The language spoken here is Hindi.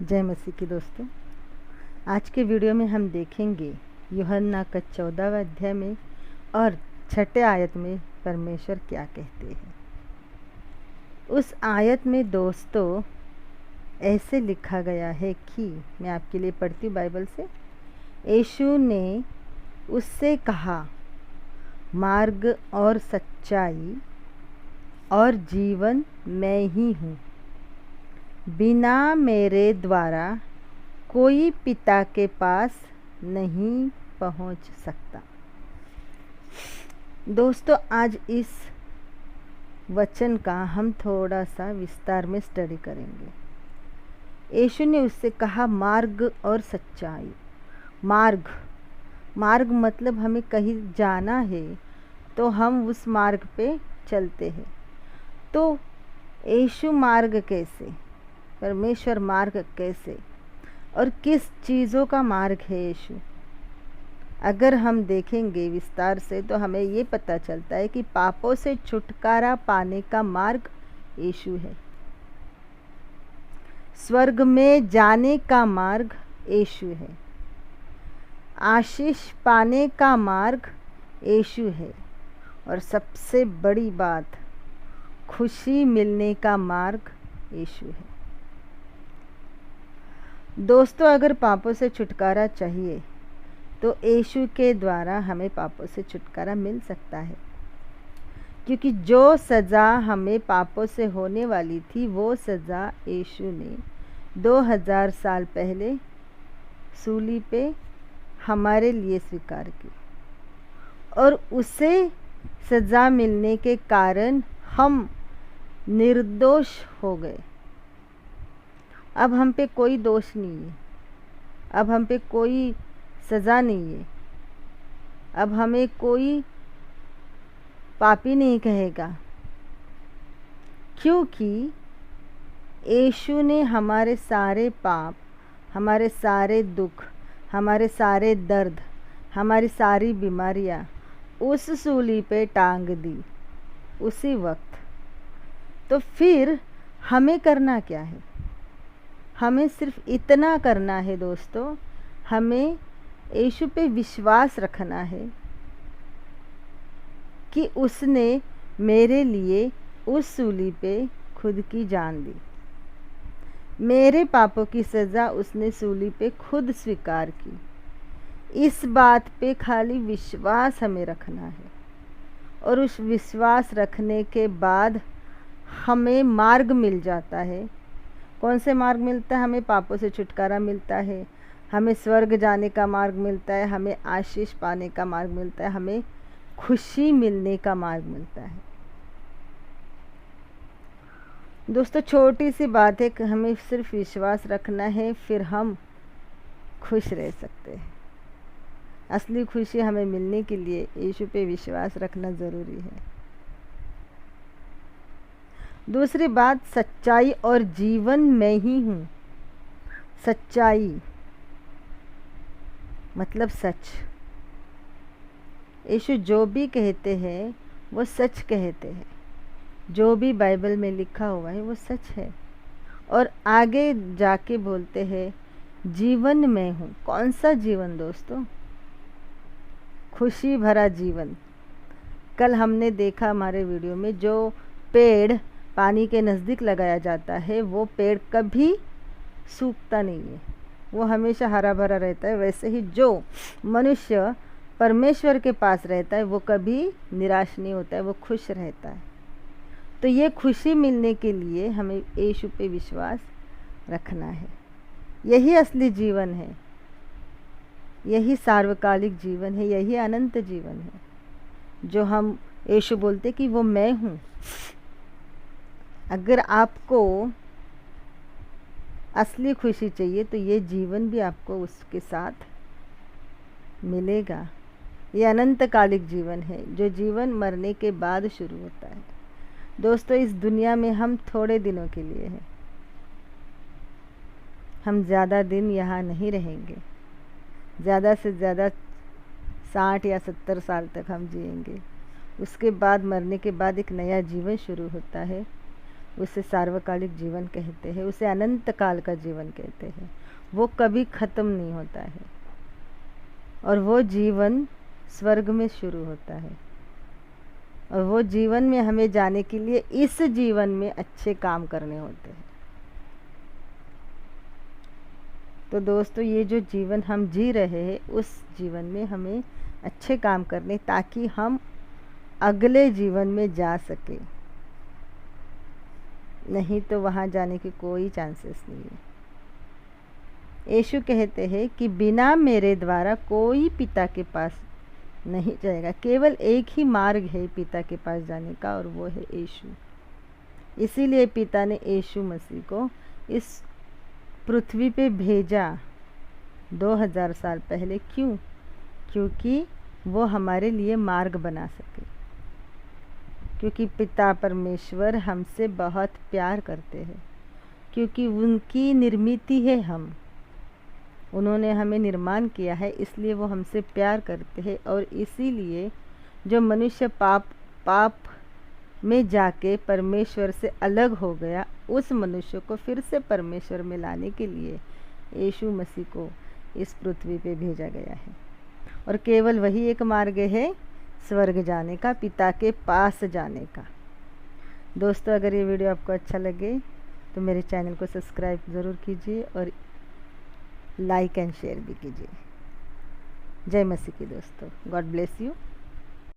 जय मसीह की दोस्तों, आज के वीडियो में हम देखेंगे यूहन्ना का 14वां अध्याय में और 6ठे आयत में परमेश्वर क्या कहते हैं। उस आयत में दोस्तों ऐसे लिखा गया है कि मैं आपके लिए पढ़ती हूँ बाइबल से। यीशु ने उससे कहा, मार्ग और सच्चाई और जीवन मैं ही हूँ। बिना मेरे द्वारा कोई पिता के पास नहीं पहुंच सकता। दोस्तों, आज इस वचन का हम थोड़ा सा विस्तार में स्टडी करेंगे। यीशु ने उससे कहा, मार्ग और सच्चाई। मार्ग मतलब हमें कहीं जाना है तो हम उस मार्ग पे चलते हैं। तो यीशु मार्ग कैसे, परमेश्वर मार्ग कैसे और किस चीज़ों का मार्ग है यीशु, अगर हम देखेंगे विस्तार से तो हमें ये पता चलता है कि पापों से छुटकारा पाने का मार्ग यीशु है। स्वर्ग में जाने का मार्ग यीशु है। आशीष पाने का मार्ग यीशु है। और सबसे बड़ी बात, खुशी मिलने का मार्ग यीशु है। दोस्तों, अगर पापों से छुटकारा चाहिए तो यीशु के द्वारा हमें पापों से छुटकारा मिल सकता है, क्योंकि जो सज़ा हमें पापों से होने वाली थी वो सज़ा यीशु ने 2000 साल पहले सूली पे हमारे लिए स्वीकार की। और उसे सज़ा मिलने के कारण हम निर्दोष हो गए। अब हम पे कोई दोष नहीं है, अब हम पे कोई सज़ा नहीं है, अब हमें कोई पापी नहीं कहेगा, क्योंकि यीशु ने हमारे सारे पाप, हमारे सारे दुख, हमारे सारे दर्द, हमारी सारी बीमारियां उस सूली पे टांग दी उसी वक्त। तो फिर हमें करना क्या है? हमें सिर्फ इतना करना है दोस्तों, हमें यीशु पे विश्वास रखना है कि उसने मेरे लिए उस सूली पे खुद की जान दी। मेरे पापों की सज़ा उसने सूली पे खुद स्वीकार की। इस बात पे खाली विश्वास हमें रखना है, और उस विश्वास रखने के बाद हमें मार्ग मिल जाता है। कौन से मार्ग मिलता है? हमें पापों से छुटकारा मिलता है, हमें स्वर्ग जाने का मार्ग मिलता है, हमें आशीष पाने का मार्ग मिलता है, हमें खुशी मिलने का मार्ग मिलता है। दोस्तों, छोटी सी बात है कि हमें सिर्फ विश्वास रखना है, फिर हम खुश रह सकते हैं। असली खुशी हमें मिलने के लिए यीशु पे विश्वास रखना ज़रूरी है। दूसरी बात, सच्चाई और जीवन मैं ही हूँ। सच्चाई मतलब सच। यीशु जो भी कहते हैं वो सच कहते हैं। जो भी बाइबल में लिखा हुआ है वो सच है। और आगे जाके बोलते हैं, जीवन मैं हूँ। कौन सा जीवन दोस्तों? खुशी भरा जीवन। कल हमने देखा हमारे वीडियो में, जो पेड़ पानी के नज़दीक लगाया जाता है वो पेड़ कभी सूखता नहीं है, वो हमेशा हरा भरा रहता है। वैसे ही जो मनुष्य परमेश्वर के पास रहता है वो कभी निराश नहीं होता है, वो खुश रहता है। तो ये खुशी मिलने के लिए हमें यीशु पे विश्वास रखना है। यही असली जीवन है, यही सार्वकालिक जीवन है, यही अनंत जीवन है, जो हम यीशु बोलते कि वो मैं हूँ। अगर आपको असली खुशी चाहिए तो ये जीवन भी आपको उसके साथ मिलेगा। ये अनंतकालिक जीवन है, जो जीवन मरने के बाद शुरू होता है। दोस्तों, इस दुनिया में हम थोड़े दिनों के लिए हैं, हम ज़्यादा दिन यहाँ नहीं रहेंगे। ज़्यादा से ज़्यादा 60 या 70 साल तक हम जिएंगे। उसके बाद, मरने के बाद एक नया जीवन शुरू होता है, उसे सार्वकालिक जीवन कहते हैं, उसे अनंत काल का जीवन कहते हैं। वो कभी ख़त्म नहीं होता है और वो जीवन स्वर्ग में शुरू होता है। और वो जीवन में हमें जाने के लिए इस जीवन में अच्छे काम करने होते हैं। तो दोस्तों, ये जो जीवन हम जी रहे हैं, उस जीवन में हमें अच्छे काम करने, ताकि हम अगले जीवन में जा सके, नहीं तो वहाँ जाने के कोई चांसेस नहीं है। यीशु कहते हैं कि बिना मेरे द्वारा कोई पिता के पास नहीं जाएगा। केवल एक ही मार्ग है पिता के पास जाने का, और वो है यीशु। इसीलिए पिता ने यीशु मसीह को इस पृथ्वी पे भेजा 2000 साल पहले। क्यों? क्योंकि वो हमारे लिए मार्ग बना सके। क्योंकि पिता परमेश्वर हमसे बहुत प्यार करते हैं, क्योंकि उनकी निर्मित है हम, उन्होंने हमें निर्माण किया है, इसलिए वो हमसे प्यार करते हैं। और इसीलिए जो मनुष्य पाप में जाके परमेश्वर से अलग हो गया, उस मनुष्य को फिर से परमेश्वर में लाने के लिए यीशु मसीह को इस पृथ्वी पे भेजा गया है। और केवल वही एक मार्ग है स्वर्ग जाने का, पिता के पास जाने का। दोस्तों, अगर ये वीडियो आपको अच्छा लगे तो मेरे चैनल को सब्सक्राइब ज़रूर कीजिए और लाइक एंड शेयर भी कीजिए। जय मसीह की दोस्तों। God bless you.